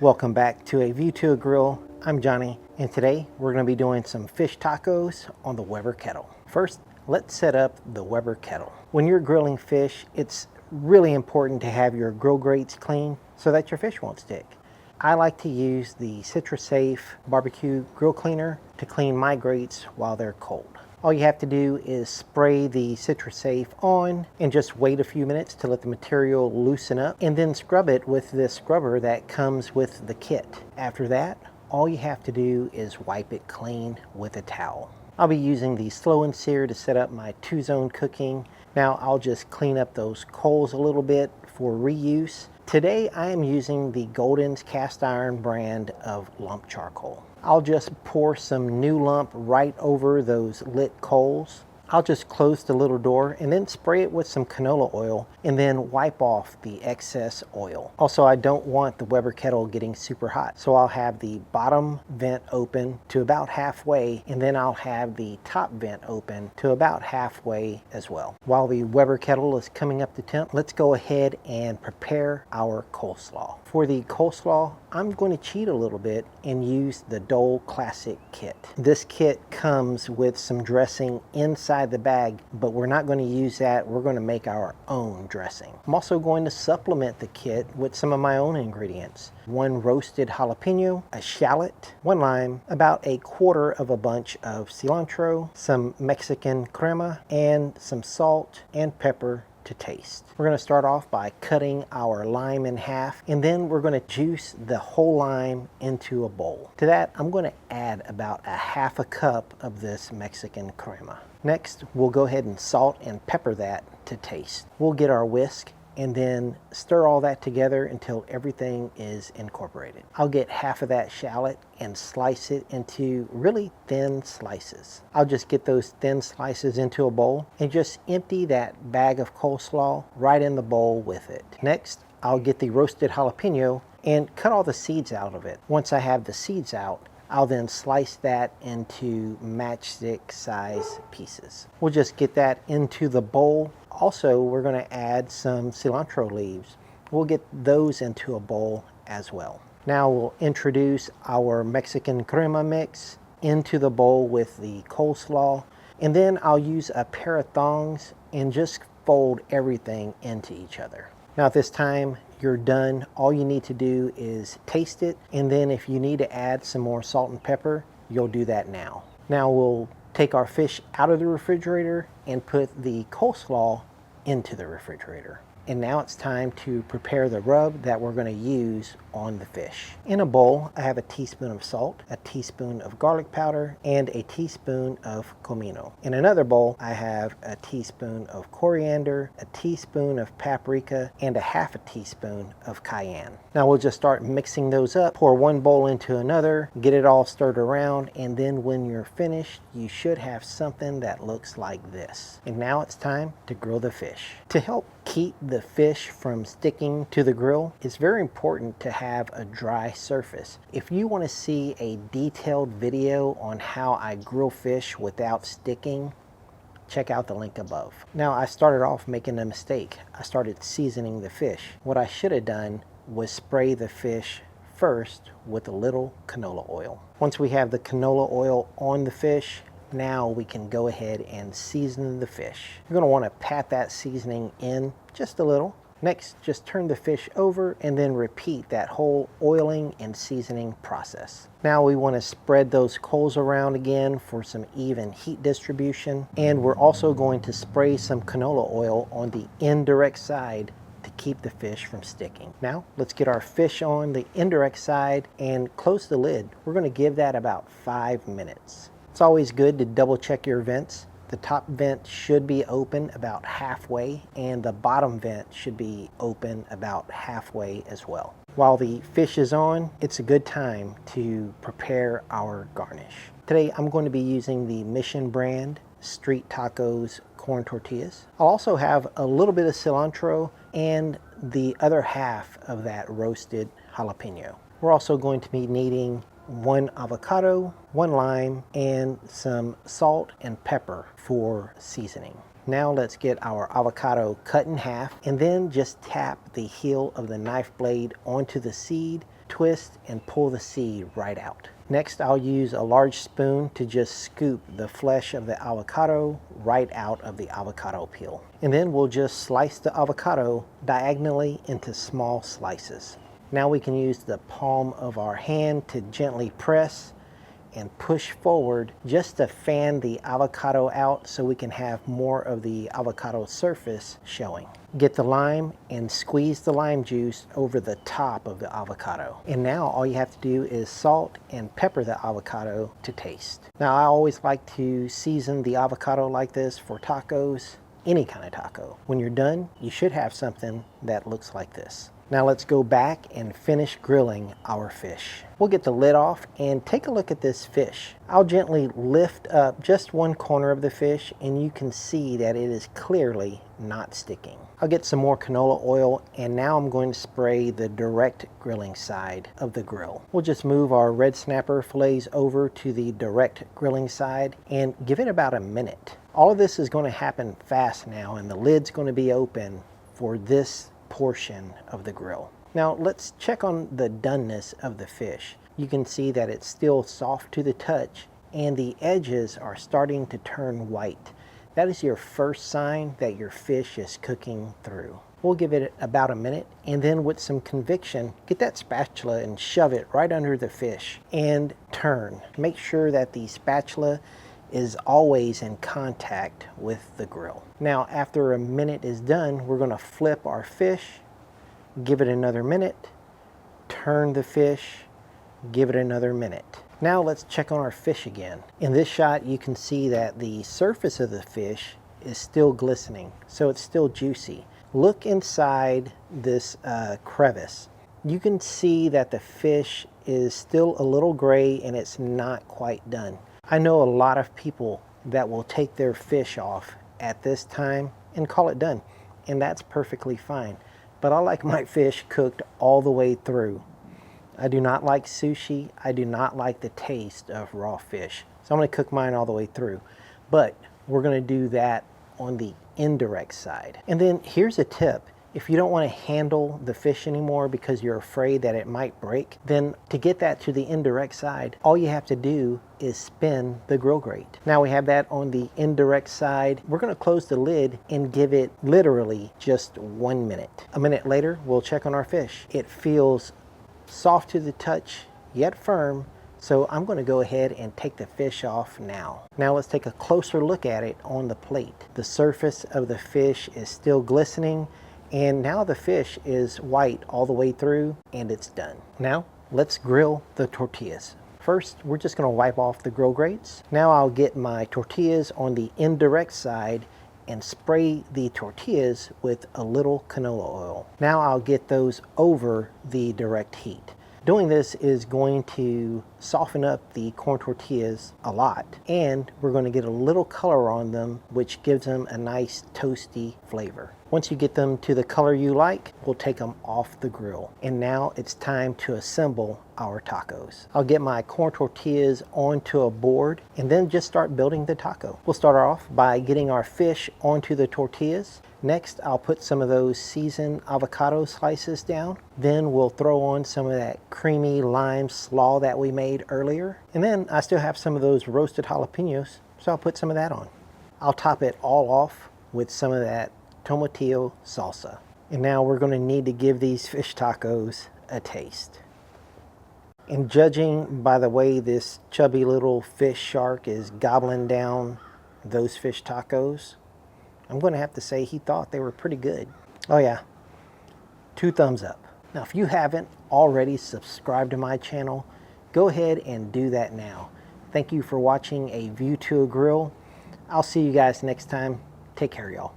Welcome back to A View to a Grill. I'm Johnny, and today we're going to be doing some fish tacos on the Weber Kettle. First, let's set up the Weber Kettle. When you're grilling fish, it's really important to have your grill grates clean so that your fish won't stick. I like to use the CitraSafe barbecue grill cleaner to clean my grates while they're cold. All you have to do is spray the CitraSafe on and just wait a few minutes to let the material loosen up, and then scrub it with this scrubber that comes with the kit. After that, all you have to do is wipe it clean with a towel. I'll be using the Slaw and Sear to set up my 2-zone cooking. Now I'll just clean up those coals a little bit for reuse. Today I am using the Golden's cast iron brand of lump charcoal. I'll just pour some new lump right over those lit coals. I'll just close the little door and then spray it with some canola oil and then wipe off the excess oil. Also, I don't want the Weber Kettle getting super hot, so I'll have the bottom vent open to about halfway, and then I'll have the top vent open to about halfway as well. While the Weber Kettle is coming up to temp, let's go ahead and prepare our coleslaw. For the coleslaw, I'm going to cheat a little bit and use the Dole Classic kit. This kit comes with some dressing inside the bag, but we're not going to use that. We're going to make our own dressing. I'm also going to supplement the kit with some of my own ingredients. 1 roasted jalapeno, a shallot, 1 lime, about 1/4 of a bunch of cilantro, some Mexican crema, and some salt and pepper to taste. We're going to start off by cutting our lime in half, and then we're going to juice the whole lime into a bowl. To that, I'm going to add about 1/2 cup of this Mexican crema. Next, we'll go ahead and salt and pepper that to taste. We'll get our whisk and then stir all that together until everything is incorporated. I'll get half of that shallot and slice it into really thin slices. I'll just get those thin slices into a bowl and just empty that bag of coleslaw right in the bowl with it. Next, I'll get the roasted jalapeno and cut all the seeds out of it. Once I have the seeds out, I'll then slice that into matchstick size pieces. We'll just get that into the bowl. Also, we're going to add some cilantro leaves. We'll get those into a bowl as well. Now we'll introduce our Mexican crema mix into the bowl with the coleslaw, and then I'll use a pair of thongs and just fold everything into each other. Now at this time, you're done. All you need to do is taste it, and then if you need to add some more salt and pepper, you'll do that now. Now we'll take our fish out of the refrigerator and put the coleslaw into the refrigerator. And now it's time to prepare the rub that we're going to use on the fish. In a bowl, I have a teaspoon of salt, a teaspoon of garlic powder, and a teaspoon of comino. In another bowl, I have a teaspoon of coriander, a teaspoon of paprika, and 1/2 teaspoon of cayenne. Now we'll just start mixing those up. Pour one bowl into another, get it all stirred around, and then when you're finished, you should have something that looks like this. And now it's time to grill the fish. To help keep the fish from sticking to the grill, it's very important to have a dry surface. If you want to see a detailed video on how I grill fish without sticking, check out the link above. Now I started off making a mistake. I started seasoning the fish. What I should have done was spray the fish first with a little canola oil. Once we have the canola oil on the fish, now we can go ahead and season the fish. You're going to want to pat that seasoning in just a little. Next, just turn the fish over and then repeat that whole oiling and seasoning process. Now we want to spread those coals around again for some even heat distribution. And we're also going to spray some canola oil on the indirect side to keep the fish from sticking. Now let's get our fish on the indirect side and close the lid. We're going to give that about 5 minutes. It's always good to double check your vents. The top vent should be open about halfway, and the bottom vent should be open about halfway as well. While the fish is on, it's a good time to prepare our garnish. Today I'm going to be using the Mission brand Street Tacos corn tortillas. I'll also have a little bit of cilantro and the other half of that roasted jalapeno. We're also going to be needing 1 avocado, 1 lime, and some salt and pepper for seasoning. Now let's get our avocado cut in half and then just tap the heel of the knife blade onto the seed twist and pull the seed right out. Next, I'll use a large spoon to just scoop the flesh of the avocado right out of the avocado peel. And then we'll just slice the avocado diagonally into small slices. Now we can use the palm of our hand to gently press and push forward just to fan the avocado out so we can have more of the avocado surface showing. Get the lime and squeeze the lime juice over the top of the avocado. And now all you have to do is salt and pepper the avocado to taste. Now I always like to season the avocado like this for tacos, any kind of taco. When you're done, you should have something that looks like this. Now let's go back and finish grilling our fish. We'll get the lid off and take a look at this fish. I'll gently lift up just one corner of the fish and you can see that it is clearly not sticking. I'll get some more canola oil and now I'm going to spray the direct grilling side of the grill. We'll just move our red snapper fillets over to the direct grilling side and give it about a minute. All of this is going to happen fast now and the lid's going to be open for this portion of the grill. Now let's check on the doneness of the fish. You can see that it's still soft to the touch and the edges are starting to turn white. That is your first sign that your fish is cooking through. We'll give it about a minute and then with some conviction, get that spatula and shove it right under the fish and turn. Make sure that the spatula is always in contact with the grill. Now after a minute is done, we're going to flip our fish, give it another minute, turn the fish, give it another minute. Now let's check on our fish again. In this shot you can see that the surface of the fish is still glistening, so it's still juicy. Look inside this crevice. You can see that the fish is still a little gray and it's not quite done. I know a lot of people that will take their fish off at this time and call it done, and that's perfectly fine. But I like my fish cooked all the way through. I do not like sushi. I do not like the taste of raw fish. So I'm going to cook mine all the way through. But we're going to do that on the indirect side. And then here's a tip. If you don't want to handle the fish anymore because you're afraid that it might break, then to get that to the indirect side, all you have to do is spin the grill grate. Now we have that on the indirect side. We're going to close the lid and give it literally just 1 minute. A minute later, we'll check on our fish. It feels soft to the touch, yet firm. So I'm going to go ahead and take the fish off now. Now let's take a closer look at it on the plate. The surface of the fish is still glistening. And now the fish is white all the way through and it's done. Now let's grill the tortillas. First, we're just going to wipe off the grill grates. Now I'll get my tortillas on the indirect side and spray the tortillas with a little canola oil. Now I'll get those over the direct heat. Doing this is going to soften up the corn tortillas a lot, and we're going to get a little color on them, which gives them a nice toasty flavor. Once you get them to the color you like, we'll take them off the grill. And now it's time to assemble our tacos. I'll get my corn tortillas onto a board and then just start building the taco. We'll start off by getting our fish onto the tortillas. Next, I'll put some of those seasoned avocado slices down. Then we'll throw on some of that creamy lime slaw that we made earlier. And then I still have some of those roasted jalapenos, so I'll put some of that on. I'll top it all off with some of that tomatillo salsa. And now we're going to need to give these fish tacos a taste. And judging by the way this chubby little fish shark is gobbling down those fish tacos, I'm going to have to say he thought they were pretty good. Oh yeah, 2 thumbs up. Now if you haven't already subscribed to my channel, go ahead and do that now. Thank you for watching A View to a Grill. I'll see you guys next time. Take care, y'all.